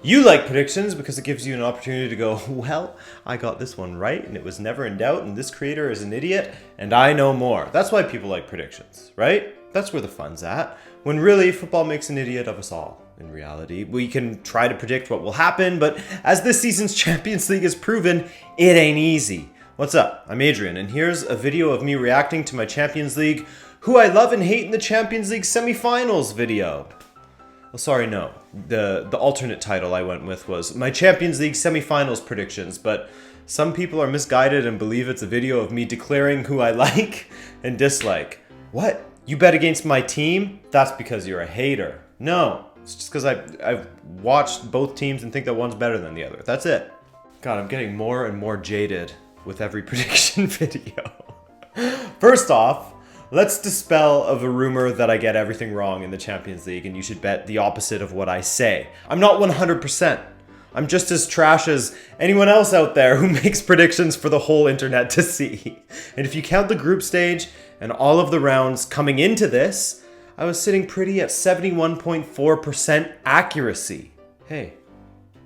You like predictions because it gives you an opportunity to go, well, I got this one right and it was never in doubt and this creator is an idiot and I know more. That's why people like predictions, right? That's where the fun's at. When really, football makes an idiot of us all. In reality, we can try to predict what will happen, but as this season's Champions League has proven, it ain't easy. What's up? I'm Adrian, and here's a video of me reacting to my Champions League, who I love and hate in the Champions League semifinals video. Well, sorry, no. The alternate title I went with was my Champions League semifinals predictions, but some people are misguided and believe it's a video of me declaring who I like and dislike. What? You bet against my team? That's because you're a hater. No, it's just because I've watched both teams and think that one's better than the other. That's it. God, I'm getting more and more jaded with every prediction video. First off, let's dispel of a rumor that I get everything wrong in the Champions League and you should bet the opposite of what I say. I'm not 100%. I'm just as trash as anyone else out there who makes predictions for the whole internet to see. And if you count the group stage and all of the rounds coming into this, I was sitting pretty at 71.4% accuracy. Hey,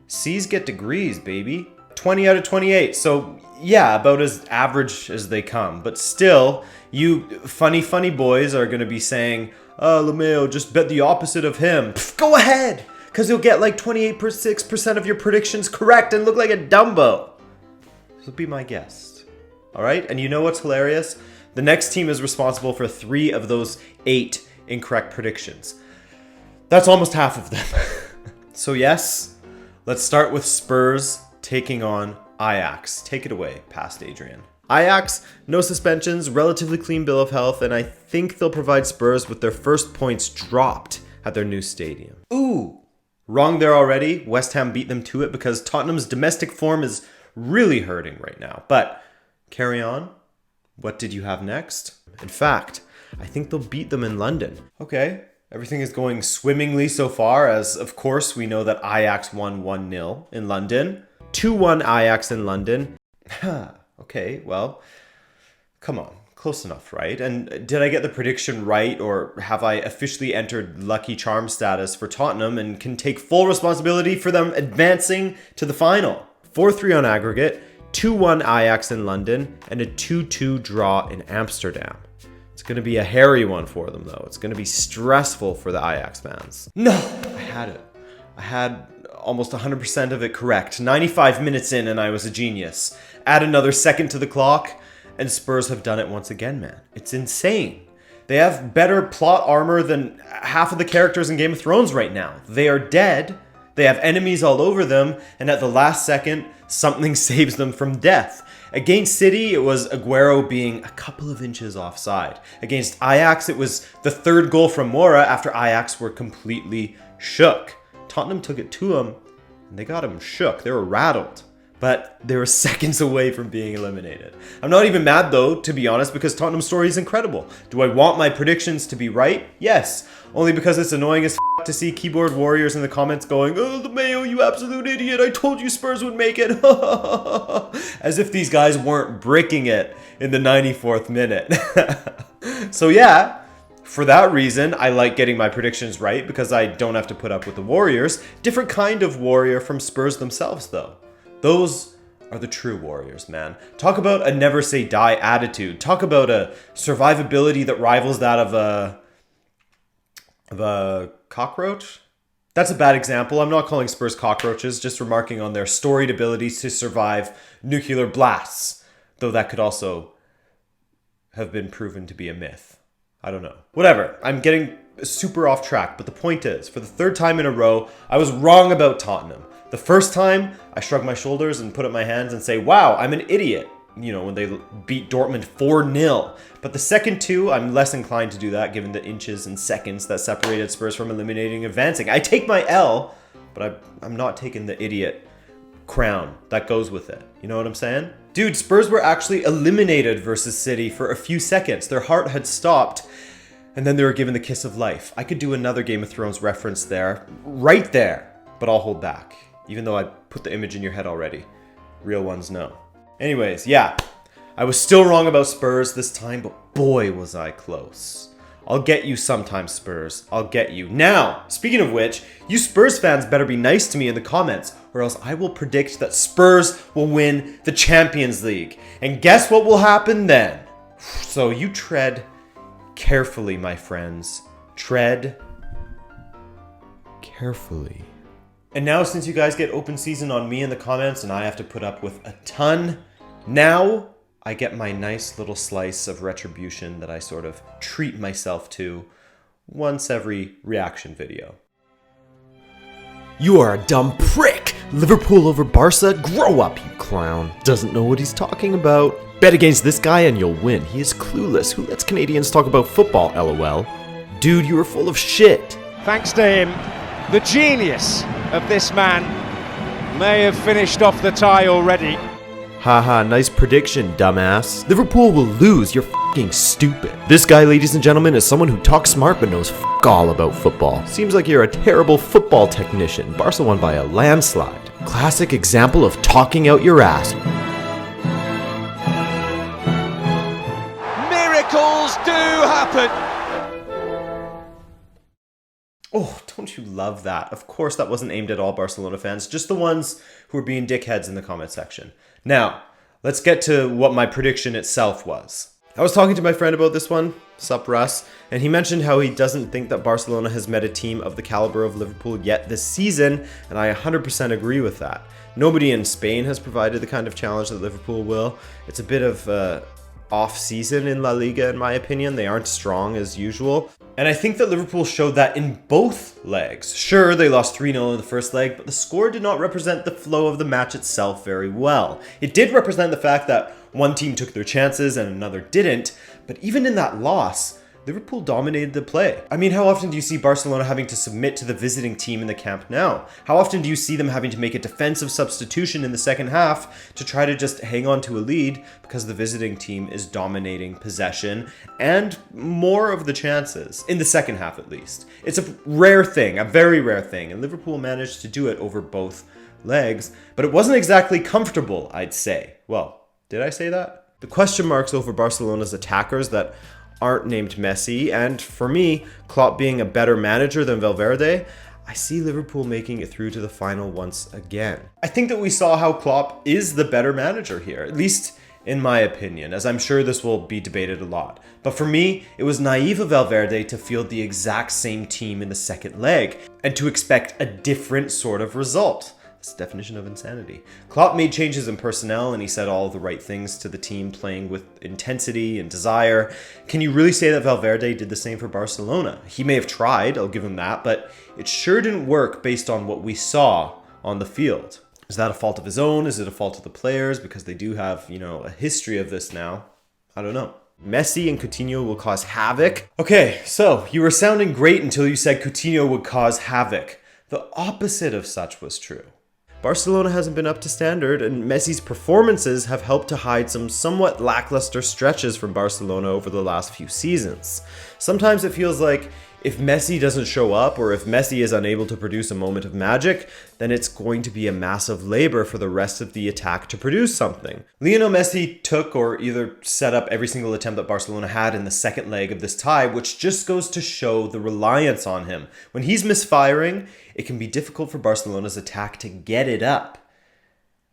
C's get degrees, baby. 20 out of 28, so yeah, about as average as they come. But still, you funny boys are gonna be saying, oh, LeMayo, just bet the opposite of him. Pff, go ahead, because you'll get like 28.6% of your predictions correct and look like a Dumbo. So be my guest, all right? And you know what's hilarious? The next team is responsible for 3 of those 8 incorrect predictions. That's almost half of them. So yes, let's start with Spurs taking on Ajax. Take it away, past Adrian. Ajax, no suspensions, relatively clean bill of health, and I think they'll provide Spurs with their first points dropped at their new stadium. Ooh, wrong there already. West Ham beat them to it because Tottenham's domestic form is really hurting right now. But carry on. What did you have next? In fact, I think they'll beat them in London. Okay, everything is going swimmingly so far, as of course we know that Ajax won 1-0 in London. 2-1 Ajax in London. Okay, well, come on. Close enough, right? And did I get the prediction right, or have I officially entered lucky charm status for Tottenham and can take full responsibility for them advancing to the final? 4-3 on aggregate, 2-1 Ajax in London, and a 2-2 draw in Amsterdam. It's going to be a hairy one for them, though. It's going to be stressful for the Ajax fans. No, I had it. I had almost 100% of it correct. 95 minutes in and I was a genius. Add another second to the clock and Spurs have done it once again, man. It's insane. They have better plot armor than half of the characters in Game of Thrones right now. They are dead. They have enemies all over them. And at the last second, something saves them from death. Against City, it was Aguero being a couple of inches offside. Against Ajax, it was the 3rd goal from Mora after Ajax were completely shook. Tottenham took it to them, and they got him shook. They were rattled, but they were seconds away from being eliminated. I'm not even mad, though, to be honest, because Tottenham's story is incredible. Do I want my predictions to be right? Yes, only because it's annoying as f to see keyboard warriors in the comments going, oh, LeMayo, you absolute idiot, I told you Spurs would make it. As if these guys weren't bricking it in the 94th minute. So yeah, for that reason, I like getting my predictions right because I don't have to put up with the Warriors. Different kind of warrior from Spurs themselves, though. Those are the true warriors, man. Talk about a never say die attitude. Talk about a survivability that rivals that of a cockroach. That's a bad example. I'm not calling Spurs cockroaches, just remarking on their storied abilities to survive nuclear blasts, though that could also have been proven to be a myth. I don't know. Whatever. I'm getting super off track, but the point is, for the 3rd time in a row, I was wrong about Tottenham. The first time, I shrug my shoulders and put up my hands and say, wow, I'm an idiot. You know, when they beat Dortmund 4-0. But the second 2, I'm less inclined to do that given the inches and seconds that separated Spurs from eliminating and advancing. I take my L, but I'm not taking the idiot crown that goes with it. You know what I'm saying? Dude, Spurs were actually eliminated versus City for a few seconds. Their heart had stopped, and then they were given the kiss of life. I could do another Game of Thrones reference there, right there, but I'll hold back, even though I put the image in your head already. Real ones know. Anyways, yeah, I was still wrong about Spurs this time, but boy was I close. I'll get you sometime, Spurs. I'll get you. Now, speaking of which, you Spurs fans better be nice to me in the comments, or else I will predict that Spurs will win the Champions League. And guess what will happen then? So you tread carefully, my friends. Tread carefully. And now, since you guys get open season on me in the comments and I have to put up with a ton, now I get my nice little slice of retribution that I sort of treat myself to once every reaction video. You are a dumb prick! Liverpool over Barca? Grow up, you clown. Doesn't know what he's talking about. Bet against this guy and you'll win. He is clueless. Who lets Canadians talk about football, lol? Dude, you are full of shit. Thanks to him, the genius of this man may have finished off the tie already. Haha, nice prediction, dumbass. Liverpool will lose, you're f***ing stupid. This guy, ladies and gentlemen, is someone who talks smart but knows f*** all about football. Seems like you're a terrible football technician. Barca won by a landslide. Classic example of talking out your ass. Miracles do happen. Oh, don't you love that? Of course that wasn't aimed at all Barcelona fans, just the ones who were being dickheads in the comment section. Now, let's get to what my prediction itself was. I was talking to my friend about this one, sup Russ, and he mentioned how he doesn't think that Barcelona has met a team of the caliber of Liverpool yet this season, and I 100% agree with that. Nobody in Spain has provided the kind of challenge that Liverpool will. It's a bit of off-season in La Liga, in my opinion. They aren't strong as usual. And I think that Liverpool showed that in both legs. Sure, they lost 3-0 in the first leg, but the score did not represent the flow of the match itself very well. It did represent the fact that one team took their chances and another didn't, but even in that loss, Liverpool dominated the play. I mean, how often do you see Barcelona having to submit to the visiting team in the Camp Nou? How often do you see them having to make a defensive substitution in the second half to try to just hang on to a lead because the visiting team is dominating possession and more of the chances, in the second half at least? It's a rare thing, a very rare thing, and Liverpool managed to do it over both legs, but it wasn't exactly comfortable, I'd say. Well, did I say that? The question marks over Barcelona's attackers that aren't named Messi, and for me, Klopp being a better manager than Valverde, I see Liverpool making it through to the final once again. I think that we saw how Klopp is the better manager here, at least in my opinion, as I'm sure this will be debated a lot. But for me, it was naive of Valverde to field the exact same team in the second leg, and to expect a different sort of result. That's the definition of insanity. Klopp made changes in personnel and he said all the right things to the team, playing with intensity and desire. Can you really say that Valverde did the same for Barcelona? He may have tried, I'll give him that, but it sure didn't work based on what we saw on the field. Is that a fault of his own? Is it a fault of the players? Because they do have, a history of this now. I don't know. Messi and Coutinho will cause havoc. Okay, so you were sounding great until you said Coutinho would cause havoc. The opposite of such was true. Barcelona hasn't been up to standard, and Messi's performances have helped to hide some somewhat lackluster stretches from Barcelona over the last few seasons. Sometimes it feels like if Messi doesn't show up, or if Messi is unable to produce a moment of magic, then it's going to be a massive labor for the rest of the attack to produce something. Lionel Messi took or either set up every single attempt that Barcelona had in the second leg of this tie, which just goes to show the reliance on him. When he's misfiring, it can be difficult for Barcelona's attack to get it up.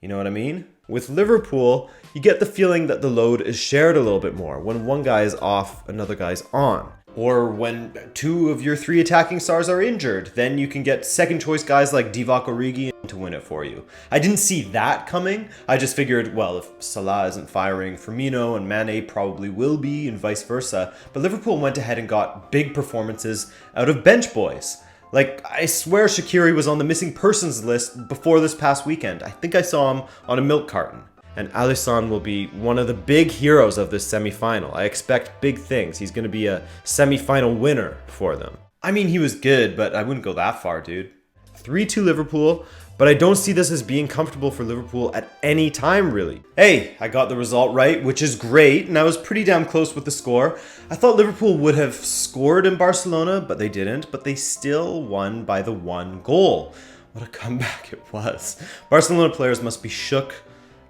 You know what I mean? With Liverpool, you get the feeling that the load is shared a little bit more. When one guy is off, another guy's on. Or when two of your three attacking stars are injured, then you can get second choice guys like Divock Origi to win it for you. I didn't see that coming. I just figured, well, if Salah isn't firing, Firmino and Mane probably will be, and vice versa. But Liverpool went ahead and got big performances out of bench boys. Like, I swear Shaqiri was on the missing persons list before this past weekend. I think I saw him on a milk carton. And Alisson will be one of the big heroes of this semi-final. I expect big things. He's going to be a semi-final winner for them. I mean, he was good, but I wouldn't go that far, dude. 3-2 Liverpool, but I don't see this as being comfortable for Liverpool at any time, really. Hey, I got the result right, which is great, and I was pretty damn close with the score. I thought Liverpool would have scored in Barcelona, but they didn't, but they still won by the one goal. What a comeback it was. Barcelona players must be shook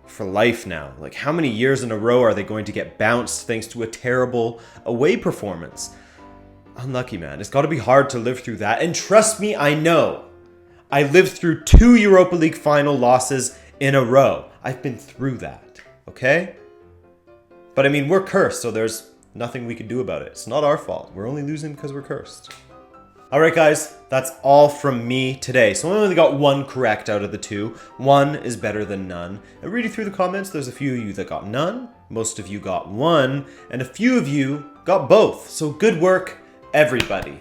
for life now. Like, how many years in a row are they going to get bounced thanks to a terrible away performance? Unlucky, man. It's got to be hard to live through that. And trust me, I know. I lived through 2 Europa League final losses in a row. I've been through that, okay? But I mean, we're cursed, so there's nothing we can do about it. It's not our fault. We're only losing because we're cursed. All right, guys, that's all from me today. So I only got 1 correct out of the 2. 1 is better than none. And reading through the comments, there's a few of you that got none. Most of you got 1. And a few of you got both. So good work, everybody.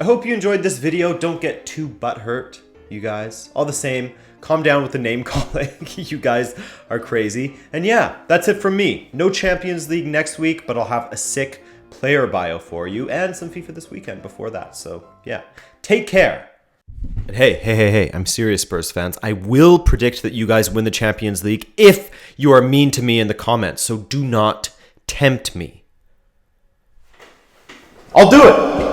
I hope you enjoyed this video. Don't get too butthurt, you guys. All the same, calm down with the name calling. You guys are crazy. And yeah, that's it from me. No Champions League next week, but I'll have a sick player bio for you and some FIFA this weekend before that. So yeah, take care. And hey, I'm serious, Spurs fans. I will predict that you guys win the Champions League if you are mean to me in the comments. So do not tempt me. I'll do it.